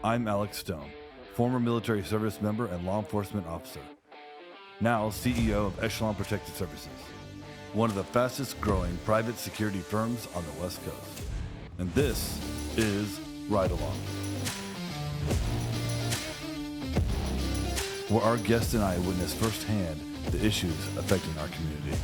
I'm Alex Stone, former military service member and law enforcement officer, now CEO of Echelon Protected Services, one of the fastest growing private security firms on the West Coast. And this is Ride Along, where our guest and I witness firsthand the issues affecting our community.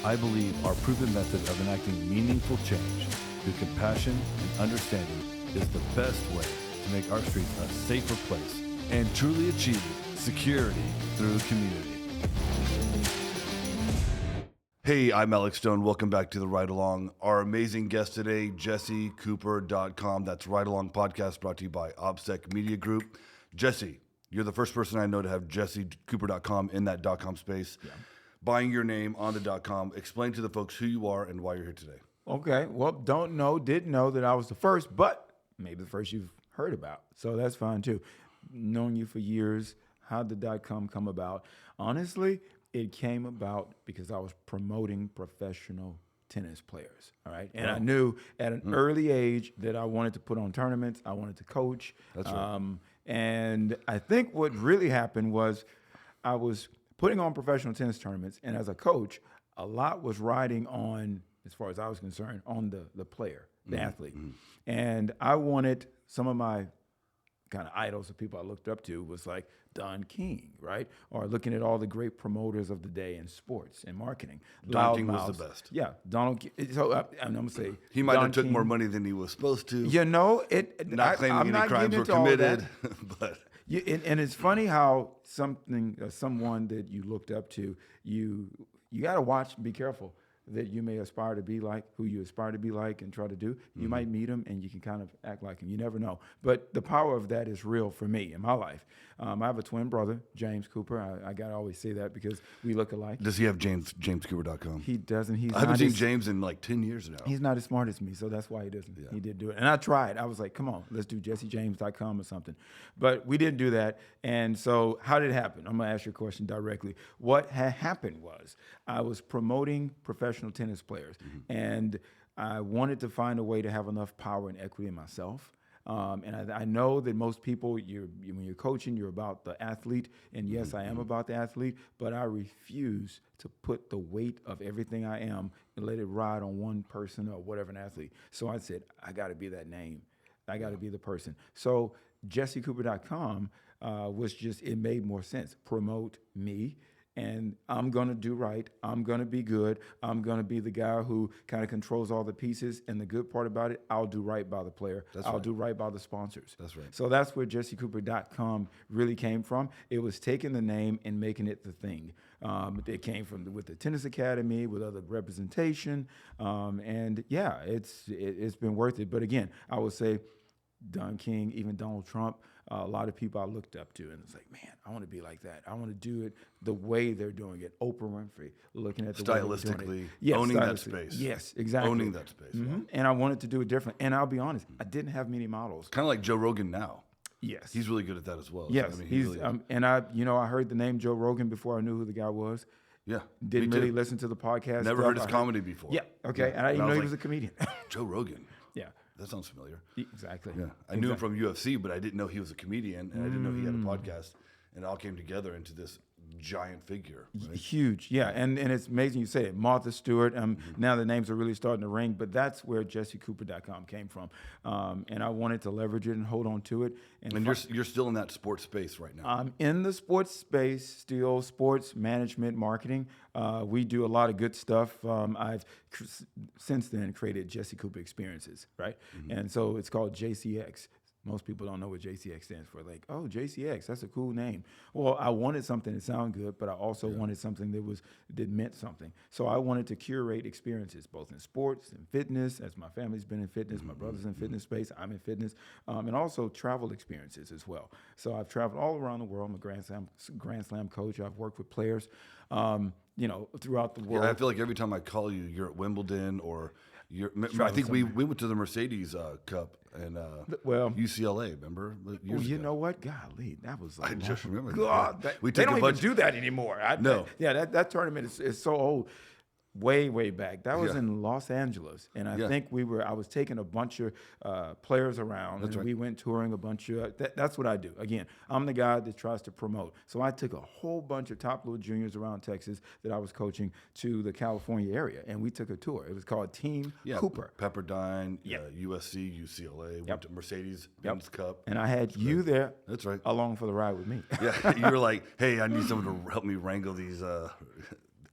I believe our proven method of enacting meaningful change through compassion and understanding is the best way to make our streets a safer place and truly achieve security through community. Hey, I'm Alex Stone. Welcome back to the Ride Along. Our amazing guest today, JesseCooper.com. That's Ride Along Podcast, brought to you by Opsec Media Group. Jesse, you're the first person I know to have JesseCooper.com in that .com space. Yeah. Buying your name on the .com. Explain to the folks who you are and why you're here today. Okay, well, didn't know that I was the first, but maybe the first you've heard about. So that's fine too. Known you for years. How'd the .com come about? Honestly, it came about because I was promoting professional tennis players, all right? And I knew at an early age that I wanted to put on tournaments. I wanted to coach. That's right. And I think what really happened was I was putting on professional tennis tournaments, and as a coach, a lot was riding on, as far as I was concerned, on the player, the athlete. And I wanted some of my kind of idols, the people I looked up to, was like Don King, right? Or looking at all the great promoters of the day in sports and marketing. Don King was the best. Yeah, Donald King. So I'm going to say he might Don have took King, more money than he was supposed to. You know, not claiming I'm any not crimes were getting into all that. committed, but. And it's funny how someone that you looked up to, you got to watch and be careful that you may aspire to be like, who you aspire to be like and try to do. You might meet them and you can kind of act like him. You never know. But the power of that is real for me in my life. I have a twin brother, James Cooper. I got to always say that because we look alike. Does he have JamesCooper.com? He doesn't. I haven't seen James in like 10 years now. He's not as smart as me, so that's why he doesn't. Yeah. He did do it. And I tried. I was like, come on, let's do JesseJames.com or something. But we didn't do that. And so how did it happen? I'm going to ask your question directly. What had happened was I was promoting professional tennis players, and I wanted to find a way to have enough power and equity in myself. And I know that most people, when you're coaching, you're about the athlete. And yes, I am about the athlete, but I refuse to put the weight of everything I am and let it ride on one person or whatever an athlete. So I said, I got to be that name. I got to be the person. So JesseCooper.com was just, it made more sense. Promote me. And I'm going to do right. I'm going to be good. I'm going to be the guy who kind of controls all the pieces. And the good part about it, I'll do right by the player. I'll do right by the sponsors. That's right. So that's where JesseCooper.com really came from. It was taking the name and making it the thing. It came from with the Tennis Academy, with other representation. And yeah, it's been worth it. But again, I would say Don King, even Donald Trump, a lot of people I looked up to, and it's like, man, I want to be like that. I want to do it the way they're doing it. Oprah Winfrey, looking at the stylistically, way they're doing it. Yes, owning that space. Yes, exactly. Owning that space. Wow. And I wanted to do it different. And I'll be honest, I didn't have many models. Kind of like Joe Rogan now. Yes, he's really good at that as well. Yes, I mean, he's really and I heard the name Joe Rogan before I knew who the guy was. Yeah, didn't really listen to the podcast. Never heard his comedy before. Yeah, okay, and I didn't know he was a comedian. Joe Rogan. Yeah. That sounds familiar. Exactly. Yeah, I knew him from UFC, but I didn't know he was a comedian, and I didn't know he had a podcast, and it all came together into this giant figure. Right? Huge, yeah, and it's amazing you say it. Martha Stewart. Now the names are really starting to ring, but that's where JesseCooper.com came from, and I wanted to leverage it and hold on to it. And you're still in that sports space right now. I'm in the sports space still, sports management, marketing. We do a lot of good stuff. I've since then created Jesse Cooper Experiences, right? And so it's called JCX. Most people don't know what JCX stands for. Like, oh, JCX, that's a cool name. Well, I wanted something to sound good, but I also wanted something that meant something. So I wanted to curate experiences, both in sports and fitness, as my family's been in fitness, my brother's in fitness space, I'm in fitness, and also travel experiences as well. So I've traveled all around the world. I'm a Grand Slam coach. I've worked with players, throughout the world. Yeah, I feel like every time I call you, you're at Wimbledon or I think we went to the Mercedes Cup and UCLA. Remember? You know what? Golly, that was like I just remember. God, We they took don't a bunch. even do that anymore. No. That tournament is so old. way back. That was Yeah. in Los Angeles, and I Yeah. think I was taking a bunch of players around, That's and right. we went touring a bunch of. That's what I do. Again, I'm the guy that tries to promote. So I took a whole bunch of top little juniors around Texas that I was coaching to the California area, and we took a tour. It was called Team Yeah, Cooper. Pepperdine, Yep. USC, UCLA, went Yep. to Mercedes Yep. Benz Cup. And I had you there. That's right. Along for the ride with me. Yeah, you were like, hey, I need someone to help me wrangle these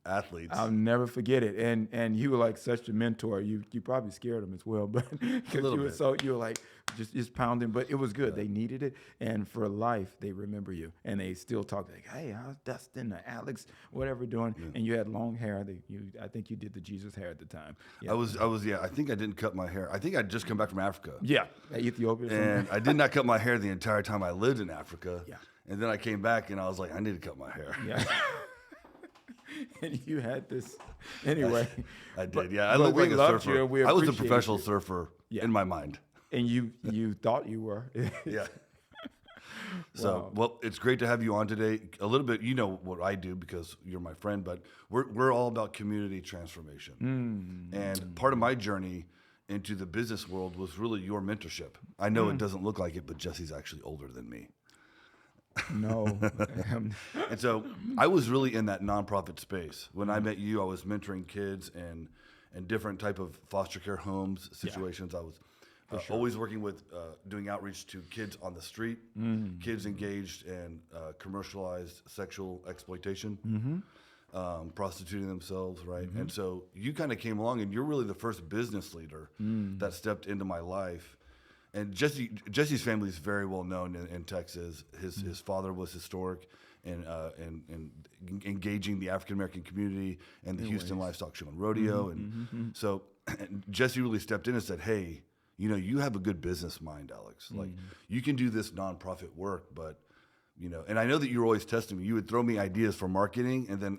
athletes. I'll never forget it. And you were like such a mentor. You probably scared them as well, but because you were like just pounding. But it was good. They needed it, and for life they remember you, and they still talk like, hey, how's Dustin or Alex, whatever doing? And you had long hair. I think you did the Jesus hair at the time. Yeah. I think I didn't cut my hair. I think I'd just come back from Africa. Yeah, Ethiopia. And I did not cut my hair the entire time I lived in Africa. Yeah. And then I came back and I was like, I need to cut my hair. Yeah. And you had this anyway. I did, But- yeah. I but looked we like a loved surfer. you and we I was a appreciated professional you. surfer Yeah. in my mind. And you thought you were. Yeah. So, well, it's great to have you on today. A little bit, you know what I do because you're my friend, but we're all about community transformation. And part of my journey into the business world was really your mentorship. I know it doesn't look like it, but Jesse's actually older than me. No. And so I was really in that nonprofit space. When I met you, I was mentoring kids and different type of foster care homes situations. I was always working with doing outreach to kids on the street, kids engaged in commercialized sexual exploitation, prostituting themselves, right? And so you kind of came along, and you're really the first business leader that stepped into my life. And Jesse's family is very well known in Texas. His father was historic and engaging the African American community and the Houston Livestock Show and Rodeo. So Jesse really stepped in and said, "Hey, you know, you have a good business mind, Alex. Like you can do this nonprofit work, but." You know, and I know that you were always testing me. You would throw me ideas for marketing, and then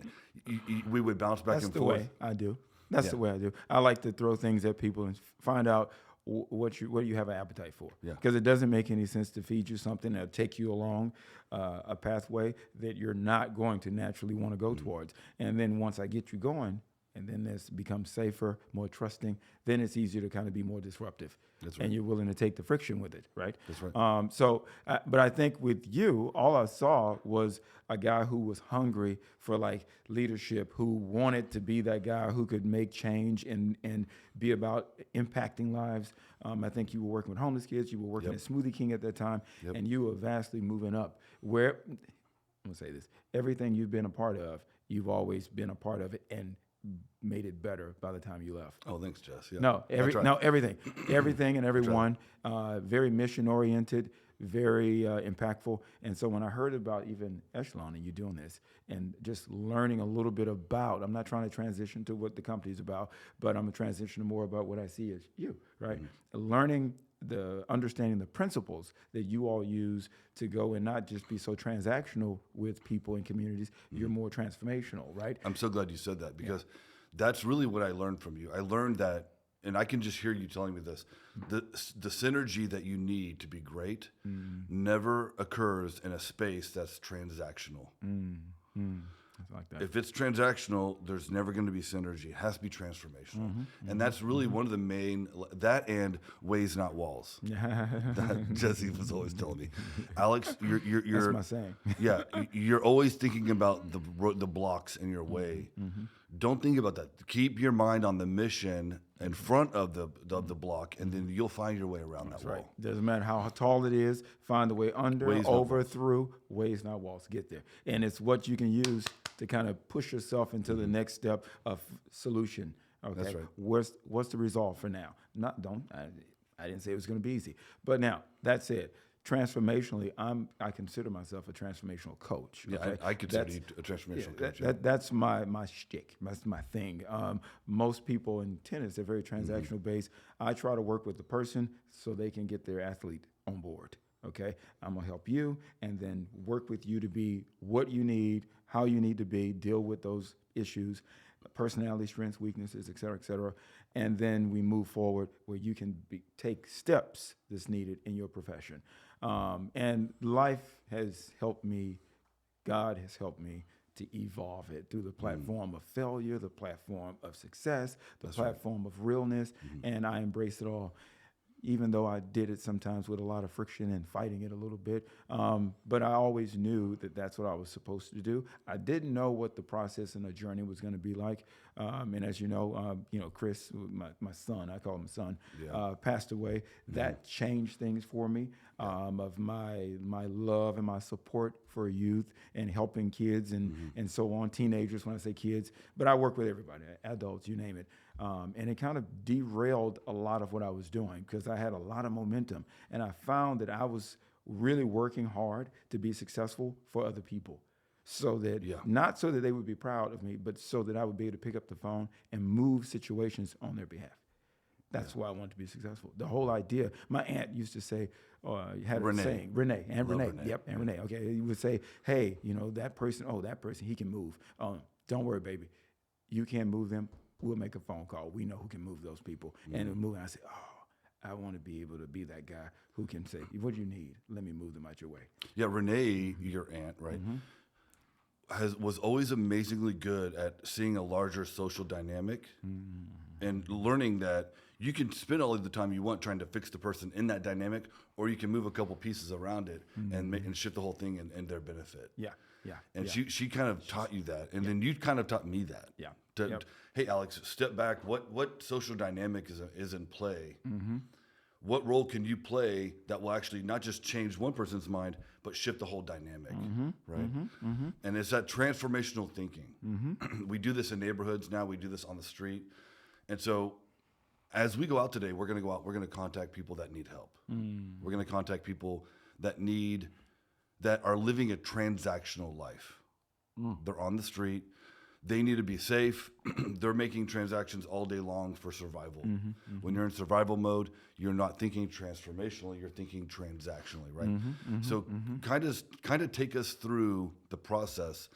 we would bounce back That's and the forth. way I do. That's the way I do. I like to throw things at people and find out what you have an appetite for. Yeah. Because it doesn't make any sense to feed you something that'll take you along a pathway that you're not going to naturally want to go towards. And then once I get you going, and then this becomes safer, more trusting, then it's easier to kind of be more disruptive. That's right. And you're willing to take the friction with it, right? That's right. But I think with you, all I saw was a guy who was hungry for like leadership, who wanted to be that guy who could make change and be about impacting lives. I think you were working with homeless kids. You were working at Smoothie King at that time, and you were vastly moving up. Where, I'm gonna say this, everything you've been a part of, you've always been a part of it and made it better by the time you left. Oh, thanks, Jess. Yeah. No, everything and everyone, very mission oriented, very impactful. And so when I heard about even Echelon and you doing this and just learning a little bit about, I'm not trying to transition to what the company's about, but I'm transitioning more about what I see as you, right? Learning understanding the principles that you all use to go and not just be so transactional with people and communities, you're more transformational, right? I'm so glad you said that because that's really what I learned from you. I learned that, and I can just hear you telling me this, the synergy that you need to be great never occurs in a space that's transactional. Like that. If it's transactional, there's never going to be synergy. It has to be transformational. And that's really one of the main, that and ways, not walls. That Jesse was always telling me. Alex, you're That's my saying. yeah, you're always thinking about the blocks in your way. Don't think about that. Keep your mind on the mission in front of the block, and then you'll find your way around that wall. Doesn't matter how tall it is, find the way under, Ways, not over, through, ways, not walls, to get there. And it's what you can use to kind of push yourself into the next step of solution. Okay, That's right. What's the resolve for now? I didn't say it was going to be easy, but now that said, transformationally, I consider myself a transformational coach. Yeah, Okay? I consider you a transformational coach. That's my shtick. That's my thing. Most people in tennis, they're very transactional based. I try to work with the person so they can get their athlete on board. Okay, I'm gonna help you and then work with you to be what you need, how you need to be, deal with those issues, personality, strengths, weaknesses, et cetera, and then we move forward where you can take steps that's needed in your profession. And life has helped me, God has helped me to evolve it through the platform of failure, the platform of success, the platform of realness, and I embrace it all. Even though I did it sometimes with a lot of friction and fighting it a little bit, but I always knew that that's what I was supposed to do. I didn't know what the process and the journey was going to be like, and as you know, Chris, my son, I call him son, passed away. That changed things for me, of my love and my support for youth and helping kids and so on, teenagers when I say kids, but I work with everybody, adults, you name it. And it kind of derailed a lot of what I was doing because I had a lot of momentum. And I found that I was really working hard to be successful for other people. So that, not so that they would be proud of me, but so that I would be able to pick up the phone and move situations on their behalf. That's why I wanted to be successful. The whole idea, my aunt used to say, had a saying, Renee. Yep, and Renee. Okay, he would say, hey, that person, he can move. Don't worry, baby. You can't move them. We'll make a phone call. We know who can move those people. And move. And I say, I want to be able to be that guy who can say, what do you need? Let me move them out your way. Yeah, Renee, your aunt, right, was always amazingly good at seeing a larger social dynamic and learning that you can spend all of the time you want trying to fix the person in that dynamic, or you can move a couple pieces around it and shift the whole thing in their benefit. Yeah. And she kind of taught you that, and then you kind of taught me that. Yeah. Hey, Alex, step back. What social dynamic is in play? What role can you play that will actually not just change one person's mind, but shift the whole dynamic, right? And it's that transformational thinking. We do this in neighborhoods now. We do this on the street. And so as we go out today, we're going to go out. We're going to contact people that need help. We're going to contact people that are living a transactional life. They're on the street. They need to be safe. They're making transactions all day long for survival. When you're in survival mode, you're not thinking transformationally, you're thinking transactionally, right? So kind of take us through the process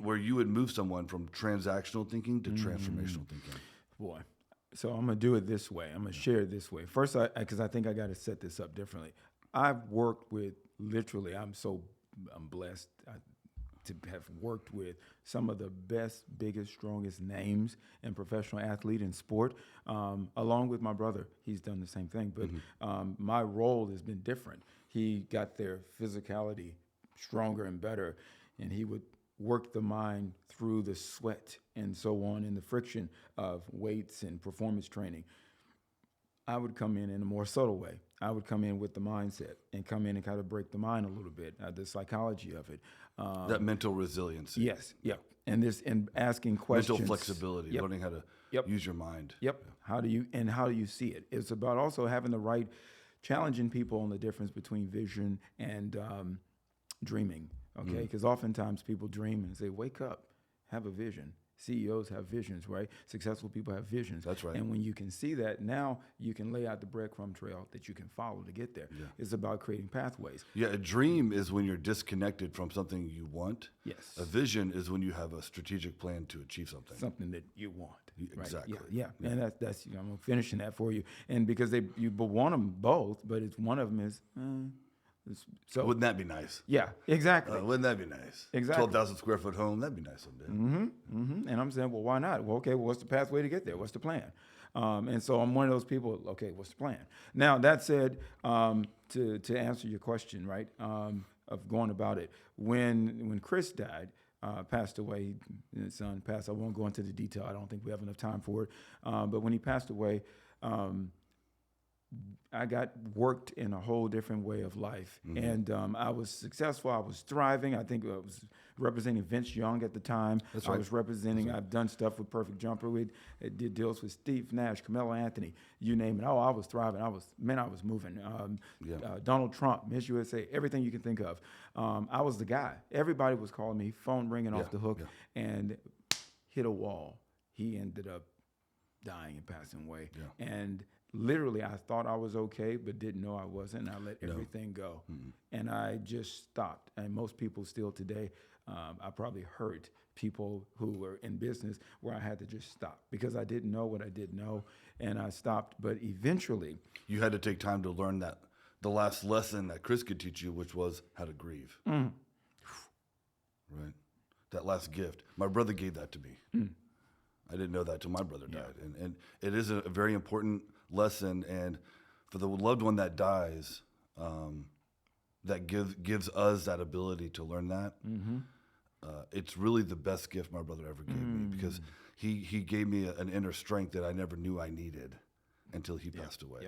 where you would move someone from transactional thinking to transformational thinking. Boy. So I'm going to do it this way. I'm going to share it this way. First, because I think I got to set this up differently. I've worked with literally, I'm blessed to have worked with some of the best, biggest, strongest names in professional athlete in sport, along with my brother. He's done the same thing, but my role has been different. He got their physicality stronger and better, and he would work the mind through the sweat and so on and the friction of weights and performance training. I would come in a more subtle way. I would come in with the mindset and come in and kind of break the mind a little bit, the psychology of it. That mental resiliency. Yes, and asking questions. Mental flexibility, learning how to use your mind. How do you see it? It's about also having the right, challenging people on the difference between vision and dreaming. Okay, because oftentimes people dream and say, "Wake up, have a vision." CEOs have visions, right? Successful people have visions. That's right. And when you can see that, now you can lay out the breadcrumb trail that you can follow to get there. It's about creating pathways. Yeah, a dream is when you're disconnected from something you want. Yes. A vision is when you have a strategic plan to achieve something. Something that you want. Right? Exactly. Yeah. And that's I'm finishing that for you. And because you want them both, but it's one of them is. So wouldn't that be nice? Yeah, exactly. Wouldn't that be nice? Exactly. 12,000 square foot home, that'd be nice someday. And I'm saying, well, why not? Well, okay, what's the pathway to get there? What's the plan? And so I'm one of those people. Okay, what's the plan? Now that said, to answer your question, right, of going about it, when Chris died, passed away, his son passed. I won't go into the detail. I don't think we have enough time for it. But when he passed away. I got worked in a whole different way of life. And I was successful. I was thriving. I think I was representing Vince Young at the time. That's right. I was representing, I've done stuff with Perfect Jumper. We did deals with Steve Nash, Carmelo Anthony, you name it. Oh, I was thriving. I was moving. Donald Trump, Miss USA, everything you can think of. I was the guy. Everybody was calling me, phone ringing off the hook, and hit a wall. He ended up dying and passing away. And literally, I thought I was okay, but didn't know I wasn't. And I let everything go. And I just stopped. And most people still today, I probably hurt people who were in business where I had to just stop because I didn't know what I didn't know. And I stopped. But eventually. You had to take time to learn the last lesson that Chris could teach you, which was how to grieve. Right? that last gift. My brother gave that to me. I didn't know that till my brother died. And it is a very important lesson. And for the loved one that dies, that gives us that ability to learn that. It's really the best gift my brother ever gave me, because he gave me an inner strength that I never knew I needed until he passed away.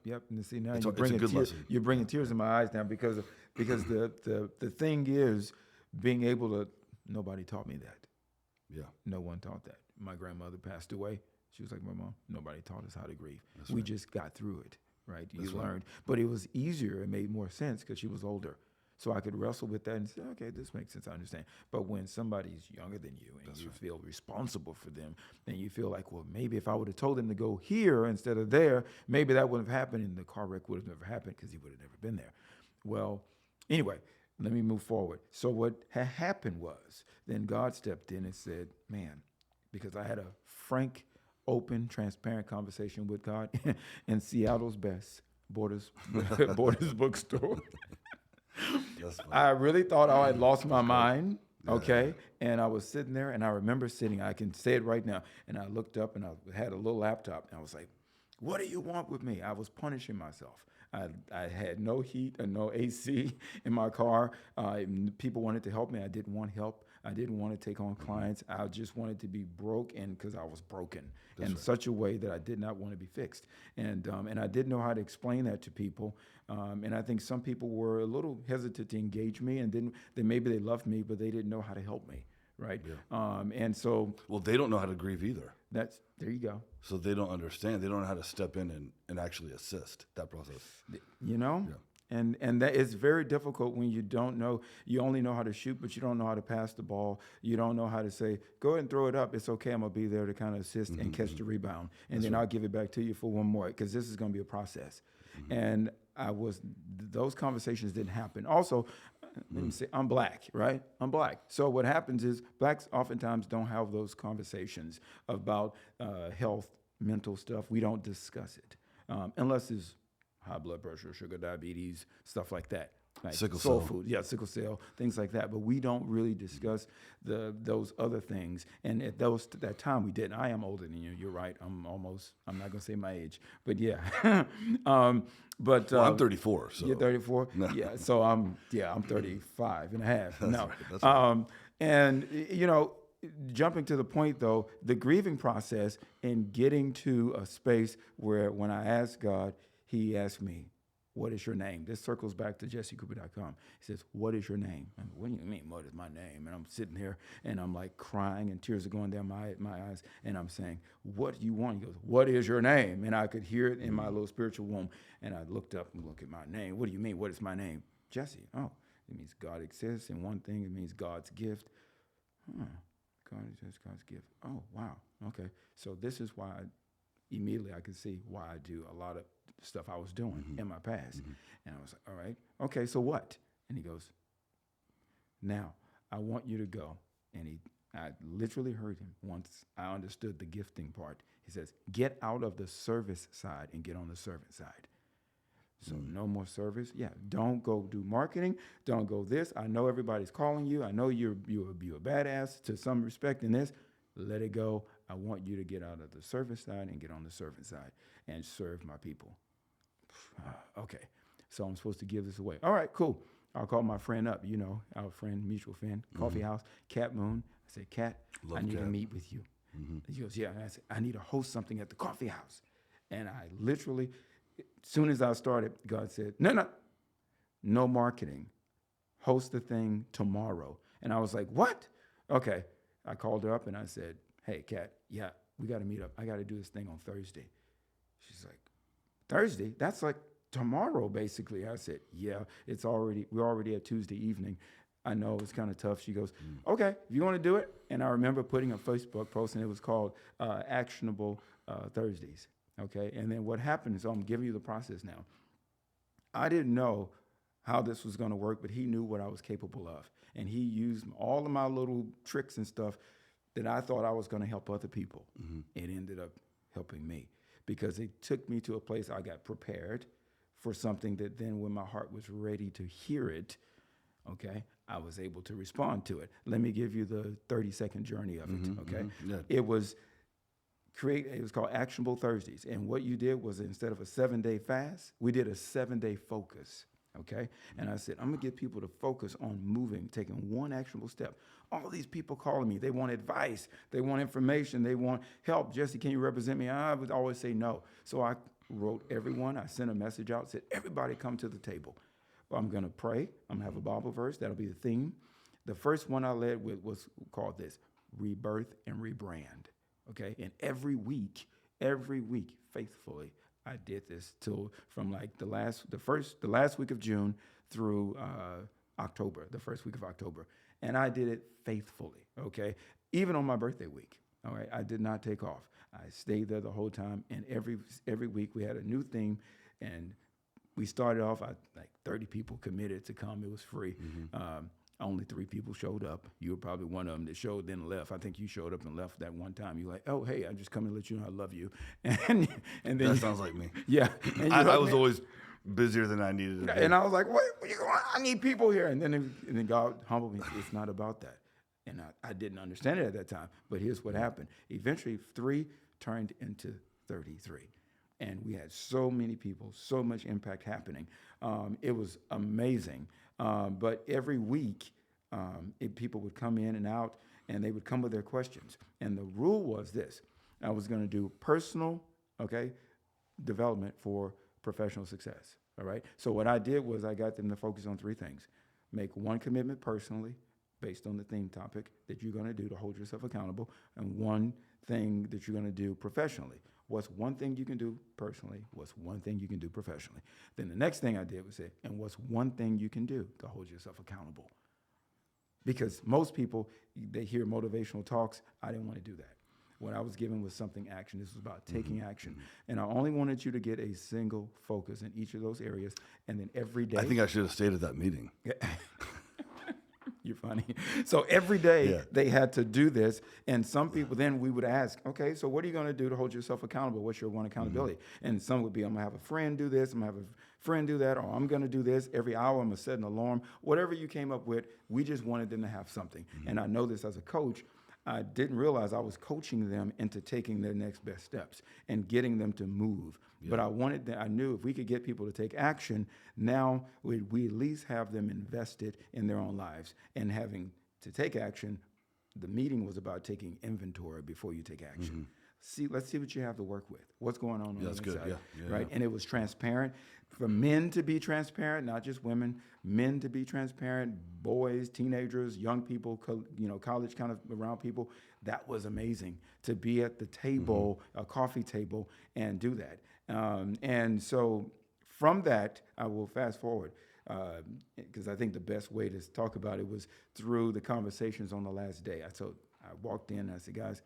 Yep. And see, now It's you're a bringing good tears. lesson. You're bringing tears in my eyes now because the thing is being able to. Nobody taught me that. Yeah. No one taught that. My grandmother passed away. She was like my mom. Nobody taught us how to grieve. That's we right. just got through it, right? That's You right. learned, but it was easier. It made more sense because she was older. So I could wrestle with that and say, okay, this makes sense. I understand. But when somebody's younger than you and you feel responsible for them, and you feel like, well, maybe if I would have told him to go here instead of there, maybe that wouldn't have happened, and the car wreck would have never happened because he would have never been there. Well, anyway, let me move forward. So what had happened was, then God stepped in and said, man, because I had a frank, open, transparent conversation with God in Seattle's best Borders bookstore. That's funny. I really thought I had lost my mind. Okay. And I was sitting there, and I remember sitting, I can say it right now. And I looked up, and I had a little laptop, and I was like, what do you want with me? I was punishing myself. I had no heat and no AC in my car. People wanted to help me. I didn't want help. I didn't want to take on clients. I just wanted to be broke, and because I was broken in such a way that I did not want to be fixed. And I didn't know how to explain that to people. And I think some people were a little hesitant to engage me, and then maybe they loved me, but they didn't know how to help me, right? Yeah. And so Well, they don't know how to grieve either. there you go. So they don't understand. They don't know how to step in and actually assist that process. You know? Yeah. And that is very difficult when you don't know. You only know how to shoot, but you don't know how to pass the ball. You don't know how to say, go ahead and throw it up. It's okay. I'm going to be there to kind of assist and catch the rebound. And then I'll give it back to you for one more, because this is going to be a process. And those conversations didn't happen. Also, let me say, I'm black, right? I'm black. So what happens is blacks oftentimes don't have those conversations about health, mental stuff. We don't discuss it unless it's high blood pressure, sugar, diabetes, stuff like that. Like Sickle soul cell. food, sickle cell, things like that. But we don't really discuss those other things. And at that time, we didn't. I am older than you. You're right. I'm not gonna say my age, but yeah. But Well, I'm 34. So you're 34. No. Yeah. So I'm 35 and a half. No. That's right. And you know, jumping to the point though, the grieving process and getting to a space where when I asked God, He asked me, what is your name? This circles back to jessecooper.com. He says, what is your name? I'm, what do you mean, what is my name? And I'm sitting here, and I'm like crying, and tears are going down my eyes. And I'm saying, what do you want? He goes, what is your name? And I could hear it in my little spiritual womb. And I looked up and looked at my name. What do you mean? What is my name? Jesse. Oh, it means God exists. And one thing, it means God's gift. God exists, God's gift. Oh, wow. Okay. So this is why immediately I could see why I do a lot of stuff I was doing in my past. And I was like, all right, okay, so what? And he goes, now I want you to go. And I literally heard him once I understood the gifting part. He says, get out of the service side and get on the servant side. So no more service. Yeah, don't go do marketing. Don't go this. I know everybody's calling you. I know you're a badass to some respect in this. Let it go. I want you to get out of the service side and get on the servant side and serve my people. Okay, so I'm supposed to give this away. All right, cool. I'll call my friend up, you know, our friend, mutual friend, Coffee House, Cat Moon. I said, Cat, Love I need Cat. to meet with you. He goes, yeah. And I said, I need to host something at the Coffee House. And I literally, as soon as I started, God said, no marketing. Host the thing tomorrow. And I was like, what? Okay. I called her up and I said, hey, Cat, yeah, we got to meet up. I got to do this thing on Thursday. She's like, Thursday? That's like tomorrow, basically. I said, yeah, we're already at Tuesday evening. I know it's kind of tough. She goes, okay, if you want to do it. And I remember putting a Facebook post, and it was called Actionable Thursdays. Okay. And then what happened is, I'm giving you the process now. I didn't know how this was going to work, but he knew what I was capable of. And he used all of my little tricks and stuff that I thought I was going to help other people. It ended up helping me, because it took me to a place I got prepared for something that then when my heart was ready to hear it, okay, I was able to respond to it. Let me give you the 30-second journey of it, okay? Yeah. It was called Actionable Thursdays. And what you did was instead of a 7-day fast, we did a 7-day focus. Okay. And I said, I'm gonna get people to focus on moving, taking one actionable step. All these people calling me, they want advice, they want information, they want help. Jesse, can you represent me? I would always say no. So I wrote everyone, I sent a message out, said, everybody come to the table. Well, I'm gonna pray, I'm gonna have a Bible verse, that'll be the theme. The first one I led with was called this, rebirth and rebrand. Okay, and every week, faithfully, I did this till from like the last week of June through October, the first week of October, and I did it faithfully. Okay, even on my birthday week. All right, I did not take off. I stayed there the whole time, and every week we had a new theme, and we started off. Like 30 people committed to come. It was free. Only 3 people showed up. You were probably one of them that showed, then left. I think you showed up and left that one time. You're like, oh, hey, I'm just coming to let you know I love you. And then That sounds like me. yeah. And I was always busier than I needed to be. and I was like, what are you going? I need people here. And then God humbled me. It's not about that. And I didn't understand it at that time. But here's what happened. Eventually, 3 turned into 33. And we had so many people, so much impact happening. It was amazing. But every week, people would come in and out, and they would come with their questions. And the rule was this. I was going to do personal, development for professional success, all right? So what I did was I got them to focus on 3 things. Make one commitment personally based on the theme topic that you're going to do to hold yourself accountable, and one thing that you're going to do professionally. What's one thing you can do personally? What's one thing you can do professionally? Then the next thing I did was say, and what's one thing you can do to hold yourself accountable? Because most people, they hear motivational talks. I didn't want to do that. What I was given was something action. This was about taking action. And I only wanted you to get a single focus in each of those areas. And then every day. I think I should have stayed at that meeting. You're funny. So every day they had to do this. And some people, then we would ask, okay, so what are you going to do to hold yourself accountable? What's your one accountability? And some would be, I'm going to have a friend do this. I'm going to have a friend do that. Or I'm going to do this every hour. I'm going to set an alarm. Whatever you came up with, we just wanted them to have something. And I know this as a coach. I didn't realize I was coaching them into taking their next best steps and getting them to move. But I knew if we could get people to take action, now we at least have them invested in their own lives. And having to take action, the meeting was about taking inventory before you take action. Let's see what you have to work with. What's going on the inside, right? And it was transparent. For men to be transparent, not just women, men to be transparent, boys, teenagers, young people, college kind of around people. That was amazing to be at the table, a coffee table, and do that. And so from that, I will fast forward because I think the best way to talk about it was through the conversations on the last day. I walked in and I said, guys,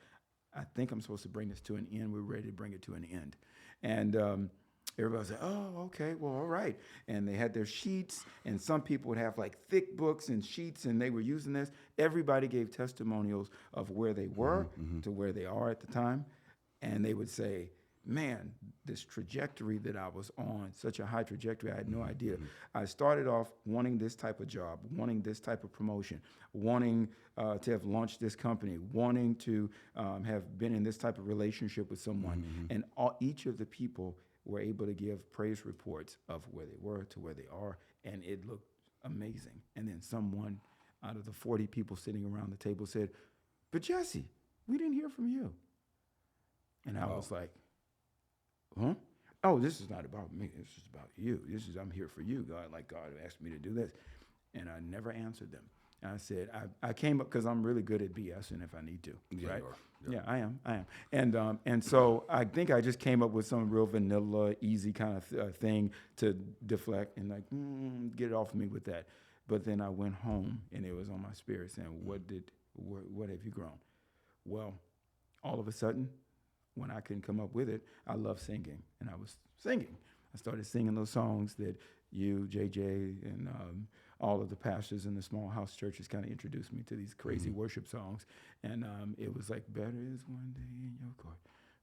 I think I'm supposed to bring this to an end. We're ready to bring it to an end. And everybody said, oh, okay, well, all right. And they had their sheets, and some people would have like thick books and sheets, and they were using this. Everybody gave testimonials of where they were to where they are at the time. And they would say, man, this trajectory that I was on, such a high trajectory, I had no idea. I started off wanting this type of job, wanting this type of promotion, wanting to have launched this company, wanting to have been in this type of relationship with someone. And each of the people were able to give praise reports of where they were to where they are, and it looked amazing. And then someone out of the 40 people sitting around the table said, but Jesse, we didn't hear from you. And I was like, huh? Oh, this is not about me. This is about you. I'm here for you, God. Like God asked me to do this. And I never answered them. And I said, I came up because I'm really good at BSing if I need to, right? Yeah, I am. And so I think I just came up with some real vanilla, easy kind of thing to deflect and like, get it off of me with that. But then I went home and it was on my spirit saying, what have you grown? Well, all of a sudden, when I couldn't come up with it, I love singing. And I was singing. I started singing those songs that you, JJ, and all of the pastors in the small house churches kind of introduced me to these crazy worship songs. And it was like, better is one day in your court.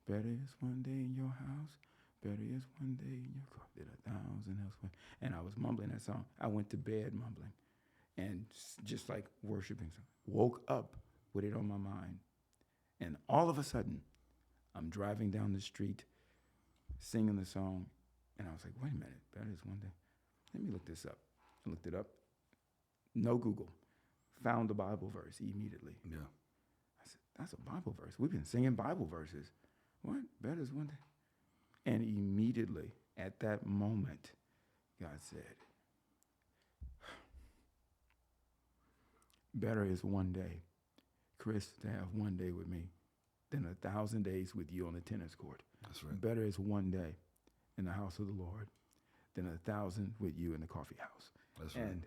Better is one day in your house. Better is one day in your court than 1,000 elsewhere. And I was mumbling that song. I went to bed mumbling. and just like worshiping, woke up with it on my mind. And all of a sudden, I'm driving down the street, singing the song, and I was like, wait a minute, Better is One Day. Let me look this up. I looked it up. No Google. Found the Bible verse immediately. Yeah. I said, that's a Bible verse. We've been singing Bible verses. What? Better is One Day. And immediately, at that moment, God said, better is one day, Chris, to have one day with me than 1,000 days with you on the tennis court. That's right. Better is one day in the house of the Lord than 1,000 with you in the coffee house. That's right. And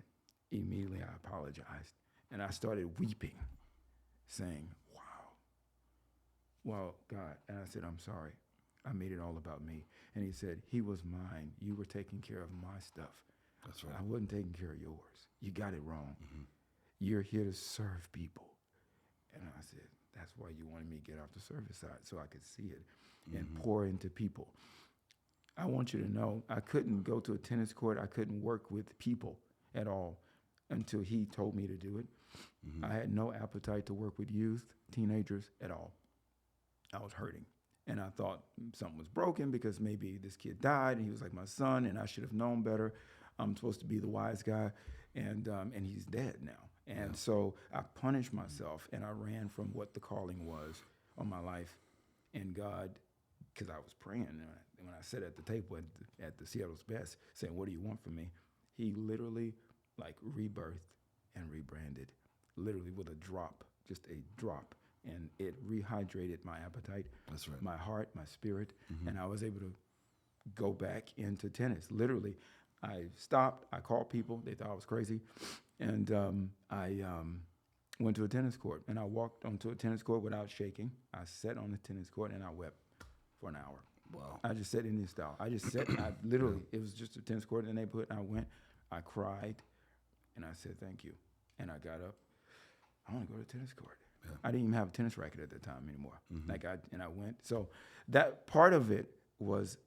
immediately I apologized. And I started weeping, saying, wow. Well, God, and I said, I'm sorry. I made it all about me. And he said, he was mine. You were taking care of my stuff. That's right. I wasn't taking care of yours. You got it wrong. You're here to serve people. And I said, that's why you wanted me to get off the service side so I could see it and pour into people. I want you to know, I couldn't go to a tennis court. I couldn't work with people at all until he told me to do it. I had no appetite to work with youth, teenagers at all. I was hurting. And I thought something was broken because maybe this kid died and he was like my son and I should have known better. I'm supposed to be the wise guy and he's dead now. And so I punished myself and I ran from what the calling was on my life. And God, because I was praying, and when I sat at the table at the Seattle's Best saying, what do you want from me? He literally like rebirthed and rebranded, literally with a drop, just a drop. And it rehydrated my appetite, That's right. my heart, my spirit, and I was able to go back into tennis. Literally, I stopped, I called people, they thought I was crazy, and I went to a tennis court, and I walked onto a tennis court without shaking. I sat on the tennis court, and I wept for an hour. Wow. I just sat Indian style. I just sat, I literally, it was just a tennis court in the neighborhood, and I went, I cried, and I said, thank you. And I got up, I want to go to the tennis court. Yeah. I didn't even have a tennis racket at that time anymore. I went. So that part of it was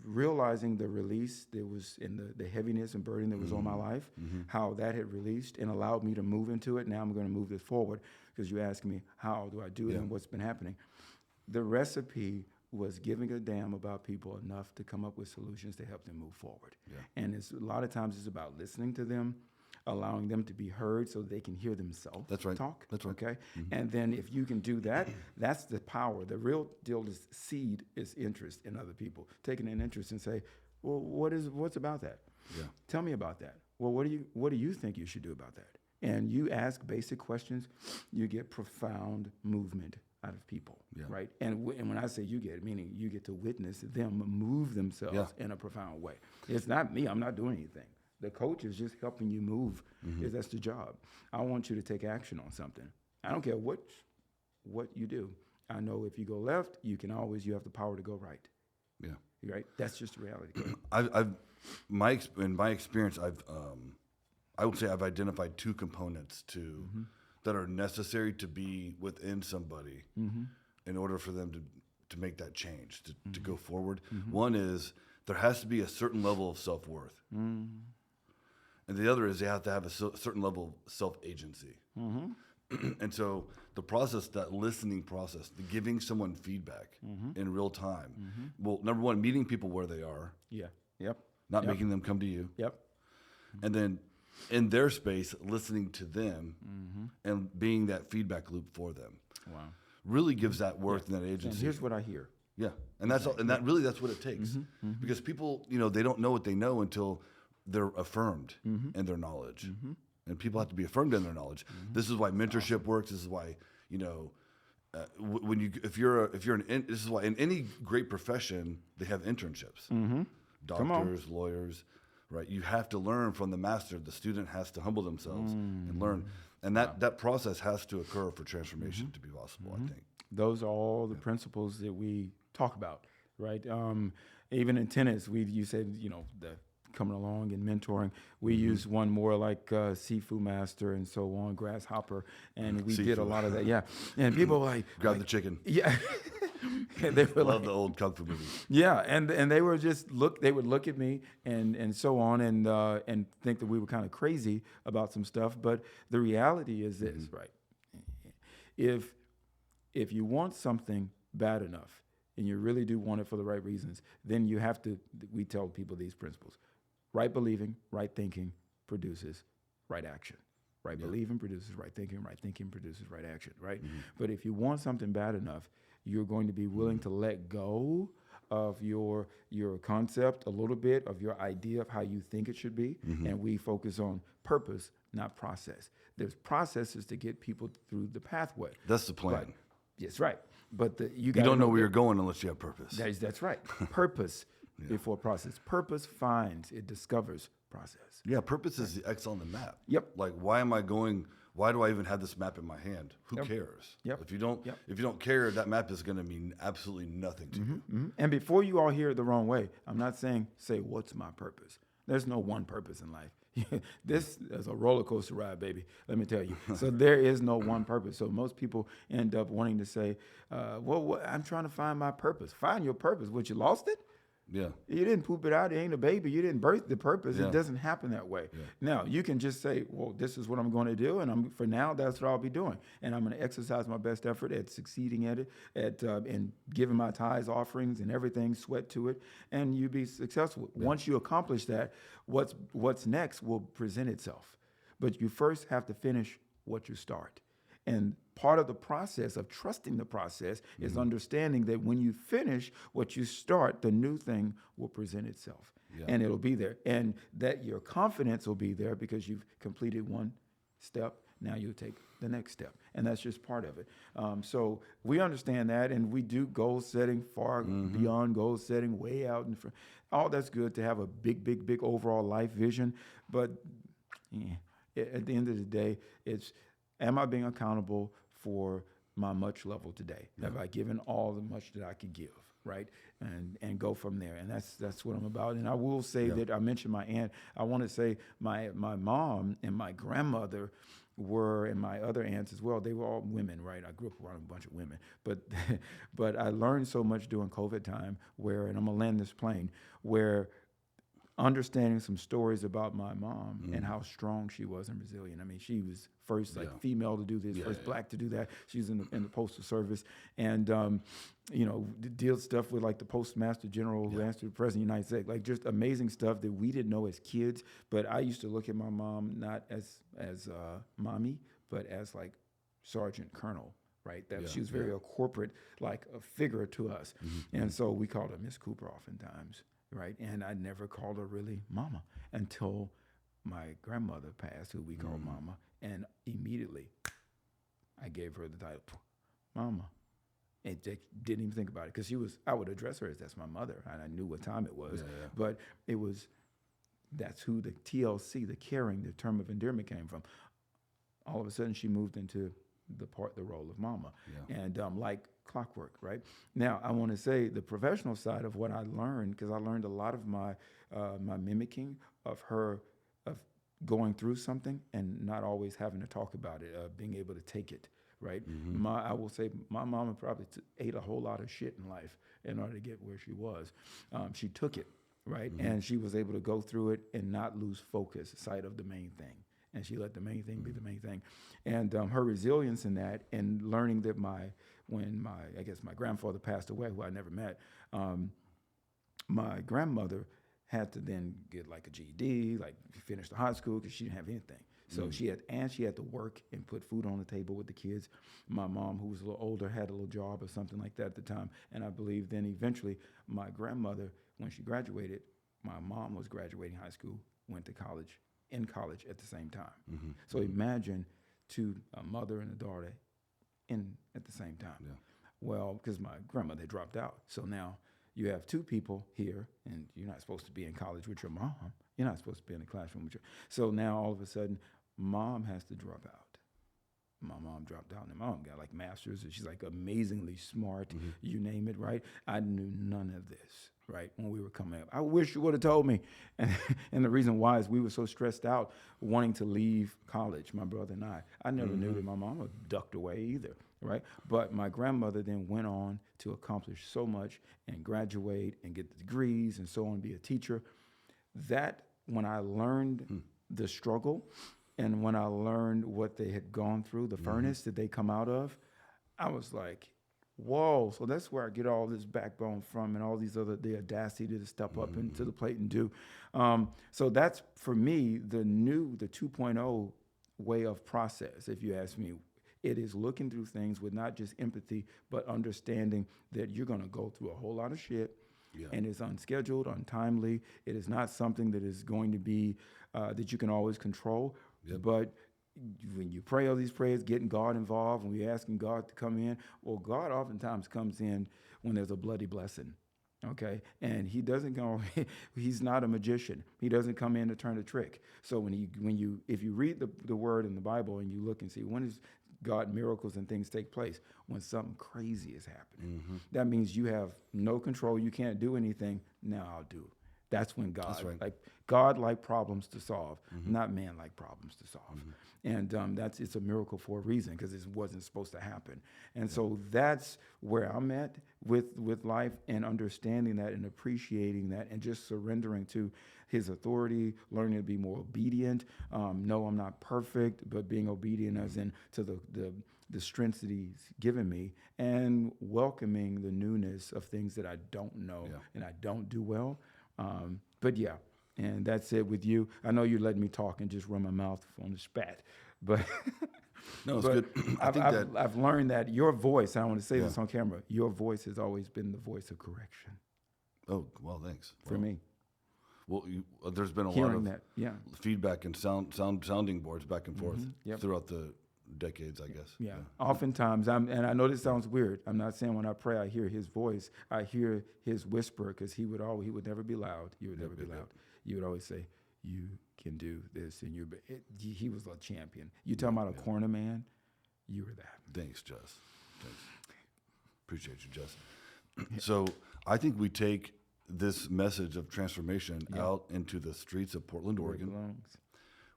realizing the release that was in the heaviness and burden that was on my life, how that had released and allowed me to move into it. Now I'm going to move this forward because you asked me, how do I do it and what's been happening? The recipe was giving a damn about people enough to come up with solutions to help them move forward. Yeah. And a lot of times it's about listening to them, allowing them to be heard so they can hear themselves talk. That's right. Okay? And then if you can do that, that's the power. The real deal is seed is interest in other people. Taking an interest and say, well, what's about that? Yeah. Tell me about that. Well, what do you think you should do about that? And you ask basic questions, you get profound movement out of people, right? And when I say you get, meaning you get to witness them move themselves in a profound way. It's not me. I'm not doing anything. The coach is just helping you move, because that's the job. I want you to take action on something. I don't care what you do. I know if you go left, you have the power to go right. Yeah. Right? That's just the reality. In my experience, I would say I've identified two components that are necessary to be within somebody in order for them to make that change, to go forward. One is there has to be a certain level of self-worth. And the other is they have to have a certain level of self-agency. And so the process, that listening process, the giving someone feedback in real time. Well, number one, meeting people where they are. Yeah. Yep. Not making them come to you. Yep. And then in their space, listening to them and being that feedback loop for them. Wow. Really gives that worth and that agency. And here's what I hear. Yeah. And that's that's what it takes. Because people, they don't know what they know until they're affirmed in their knowledge. And people have to be affirmed in their knowledge. This is why mentorship works. This is why, this is why in any great profession, they have internships. Doctors, lawyers, right? You have to learn from the master. The student has to humble themselves and learn. And that process has to occur for transformation to be possible, I think. Those are all the principles that we talk about, right? Even in tennis, you said, the coming along and mentoring. We used one more like Seafood Master and so on, Grasshopper, and we did a Seafood. lot of that. Yeah, and people were like, Grab the chicken. yeah, and they were Love like, the old kung fu movies. yeah, and they were just they would look at me and so on and think that we were kind of crazy about some stuff. But the reality is this, right? If you want something bad enough and you really do want it for the right reasons, then you have to. We tell people these principles: right believing, right thinking produces right action. Right believing produces right thinking produces right action. Right. But if you want something bad enough, you're going to be willing to let go of your concept a little bit, of your idea of how you think it should be, and we focus on purpose, not process. There's processes to get people through the pathway. That's the plan. But, yes, right. But You don't know where you're going unless you have purpose. That's right. Purpose before process. Purpose finds, it discovers process. Yeah, purpose is the X on the map. Yep. Like, why am I going? Why do I even have this map in my hand? Who cares? Yep. If you don't care, that map is going to mean absolutely nothing to you. And before you all hear it the wrong way, I'm not saying say what's my purpose. There's no one purpose in life. This is a roller coaster ride, baby. Let me tell you. So there is no one purpose. So most people end up wanting to say, I'm trying to find my purpose. Find your purpose. What, you lost it? Yeah. You didn't poop it out. It ain't a baby. You didn't birth the purpose. Yeah. It doesn't happen that way. Yeah. Now, you can just say, well, this is what I'm going to do. And for now, that's what I'll be doing. And I'm going to exercise my best effort at succeeding at it, and giving my tithes, offerings, and everything, sweat to it. And you be successful. Yeah. Once you accomplish that, what's next will present itself. But you first have to finish what you start. And part of the process of trusting the process is understanding that when you finish what you start, the new thing will present itself. Yeah. And it'll be there. And that your confidence will be there because you've completed one step. Now you'll take the next step. And that's just part of it. So we understand that, and we do goal setting far beyond goal setting, way out in front. All that's good to have a big overall life vision. But at the end of the day, it's, am I being accountable for my much level today? Yeah. Have I given all the much that I could give, right? And go from there. And that's what I'm about. And I will say that I mentioned my aunt. I want to say my mom and my grandmother were, and my other aunts as well, they were all women, right? I grew up around a bunch of women. But I learned so much during COVID time where, and I'm going to land this plane, where understanding some stories about my mom and how strong she was and resilient. I mean, she was first female to do this, first black to do that. She was in the postal service, and deal stuff with like the postmaster general who answered the president of the United States, like just amazing stuff that we didn't know as kids. But I used to look at my mom not as mommy, but as like sergeant colonel. Right, she was very a corporate like a figure to us, and so we called her Miss Cooper oftentimes. Right, and I never called her really mama until my grandmother passed, who we called mama, and immediately I gave her the title mama. And they didn't even think about it because I would address her as that's my mother, and I knew what time it was. But that's who the TLC, the caring, the term of endearment came from. All of a sudden, she moved into the role of mama, and like clockwork, right? Now, I want to say the professional side of what I learned, because I learned a lot of my mimicking of her, of going through something and not always having to talk about it, being able to take it, right? I will say my mama probably ate a whole lot of shit in life in order to get where she was. She took it, right? And she was able to go through it and not lose focus, sight of the main thing. And she let the main thing be the main thing. And her resilience in that, and learning that when my grandfather passed away, who I never met, my grandmother had to then get like a GED, like finish the high school, because she didn't have anything. So she had to work and put food on the table with the kids. My mom, who was a little older, had a little job or something like that at the time. And I believe then eventually my grandmother, when she graduated, my mom was graduating high school, went to college, in college at the same time. So imagine a mother and a daughter at the same time. Yeah. Well, because my grandmother had dropped out. So now you have two people here, and you're not supposed to be in college with your mom. You're not supposed to be in the classroom with your. So now all of a sudden, mom has to drop out. My mom dropped out, and my mom got like masters, and she's like amazingly smart. You name it, right? I knew none of this, right? When we were coming up, I wish you would have told me. And the reason why is we were so stressed out wanting to leave college, my brother and I. I never knew that my mama ducked away either, right? But my grandmother then went on to accomplish so much and graduate and get degrees and so on, be a teacher. That when I learned the struggle and when I learned what they had gone through, the furnace that they come out of, I was like, whoa. So that's where I get all this backbone from and all these other, the audacity to step up into the plate and do. So that's, for me, the 2.0 way of process, if you ask me. It is looking through things with not just empathy, but understanding that you're going to go through a whole lot of shit. Yeah. And it's unscheduled, untimely. It is not something that is going to be that you can always control. Yep. But when you pray all these prayers, getting God involved, when we're asking God to come in, well, God oftentimes comes in when there's a bloody blessing. Okay, and he doesn't go. He's not a magician. He doesn't come in to turn a trick. So if you read the word in the Bible and you look and see when is God miracles and things take place, when something crazy is happening. That means you have no control. You can't do anything. Now I'll do. That's when God like problems to solve, not man like problems to solve. And it's a miracle for a reason, because it wasn't supposed to happen. And so that's where I'm at with life, and understanding that and appreciating that and just surrendering to his authority, learning to be more obedient. No, I'm not perfect, but being obedient as in to the strengths that he's given me, and welcoming the newness of things that I don't know and I don't do well. But yeah, and that's it with you. I know you let me talk and just run my mouth on the spat, but no, it's good. I've learned that your voice, and I want to say this on camera, your voice has always been the voice of correction. Oh, well, thanks. For me. Well, there's been a Hearing lot of feedback and sounding boards back and forth throughout the decades, I guess. Yeah. Oftentimes, and I know this sounds weird. I'm not saying when I pray I hear his voice. I hear his whisper, because he would never be loud. You would never be loud. You would always say, "You can do this," and he was a champion. You talking about a corner man? You were that. Thanks, Jess. Thanks. Appreciate you, Jess. So I think we take this message of transformation out into the streets of Portland, Oregon,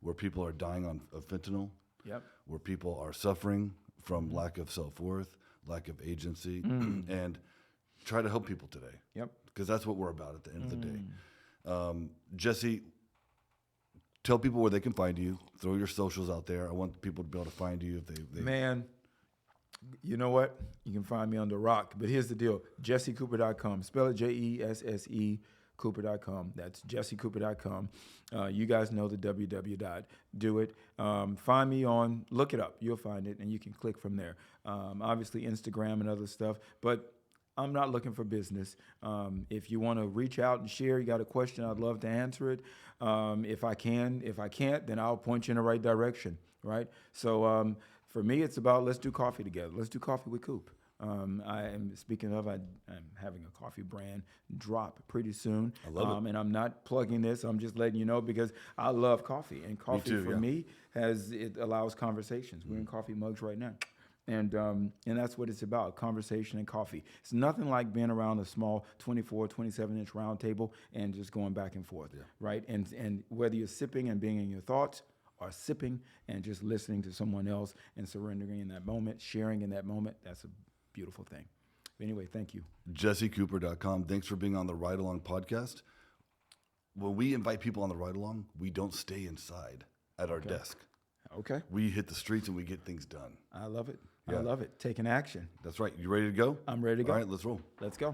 where people are dying of fentanyl. Yep. Where people are suffering from lack of self-worth, lack of agency, and try to help people today. Yep. Because that's what we're about at the end of the day. Jesse, tell people where they can find you. Throw your socials out there. I want people to be able to find you if they Man, you know what? You can find me on the rock. But here's the deal. JesseCooper.com. Spell it JESSE Cooper.com. That's JesseCooper.com. You guys know the www. Do it. Find me look it up. You'll find it, and you can click from there. Obviously, Instagram and other stuff. But I'm not looking for business. If you want to reach out and share, you got a question, I'd love to answer it. If I can. If I can't, then I'll point you in the right direction, right? So for me, it's about let's do coffee together. Let's do coffee with Coop. I'm having a coffee brand drop pretty soon. I love it. And I'm not plugging this. I'm just letting you know, because I love coffee, and coffee me it allows conversations. We're in coffee mugs right now. And that's what it's about, conversation and coffee. It's nothing like being around a small 24, 27-inch round table and just going back and forth, right? And whether you're sipping and being in your thoughts, or sipping and just listening to someone else and surrendering in that moment, sharing in that moment, that's a beautiful thing. Anyway, thank you. JesseCooper.com. Thanks for being on the Ride Along podcast. When we invite people on the Ride Along, we don't stay inside at our desk. Okay. We hit the streets and we get things done. I love it. Yeah. I love it. Taking action. That's right. You ready to go? I'm ready to go. All right, let's roll. Let's go.